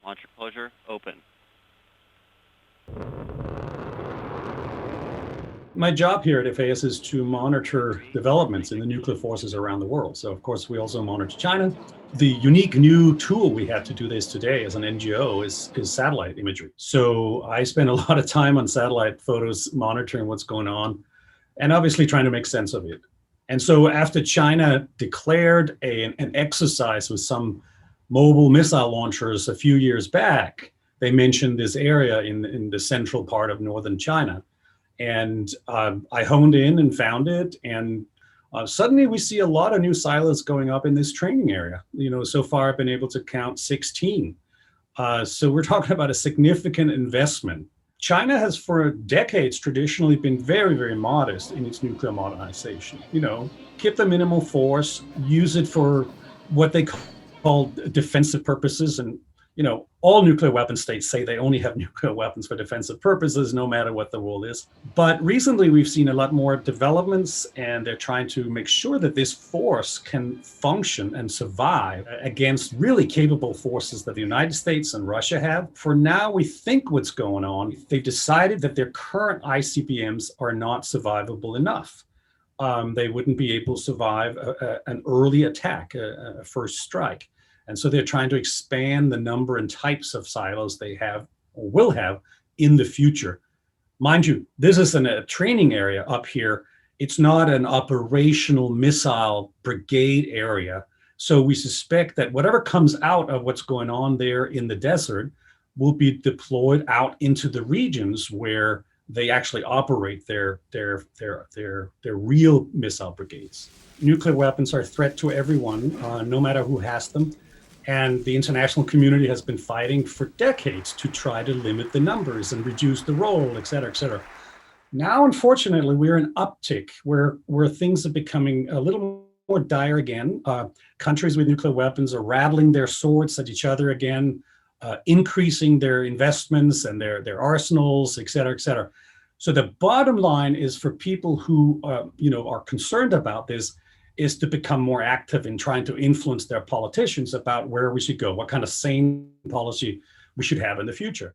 Launch enclosure open. My job here at FAS is to monitor developments in the nuclear forces around the world. So, of course, we also monitor China. The unique new tool we have to do this today as an NGO is satellite imagery. So I spend a lot of time on satellite photos, monitoring what's going on, and obviously trying to make sense of it. And so after China declared an exercise with some mobile missile launchers a few years back, they mentioned this area in the central part of northern China. And I honed in and found it. And suddenly we see a lot of new silos going up in this training area. So far I've been able to count 16. So we're talking about a significant investment. China has for decades traditionally been very, very modest in its nuclear modernization. Keep the minimal force, use it for what they call defensive purposes. And all nuclear weapon states say they only have nuclear weapons for defensive purposes, no matter what the rule is. But recently, we've seen a lot more developments, and they're trying to make sure that this force can function and survive against really capable forces that the United States and Russia have. For now, we think what's going on, they've decided that their current ICBMs are not survivable enough. They wouldn't be able to survive an early attack, a first strike. And so they're trying to expand the number and types of silos they have or will have in the future. Mind you, this is a training area up here. It's not an operational missile brigade area. So we suspect that whatever comes out of what's going on there in the desert will be deployed out into the regions where they actually operate their real missile brigades. Nuclear weapons are a threat to everyone, no matter who has them. And the international community has been fighting for decades to try to limit the numbers and reduce the role, et cetera, et cetera. Now, unfortunately, we're in uptick where things are becoming a little more dire again. Countries with nuclear weapons are rattling their swords at each other again, increasing their investments and their arsenals, et cetera, et cetera. So the bottom line is for people who are concerned about this, is to become more active in trying to influence their politicians about where we should go, what kind of sane policy we should have in the future.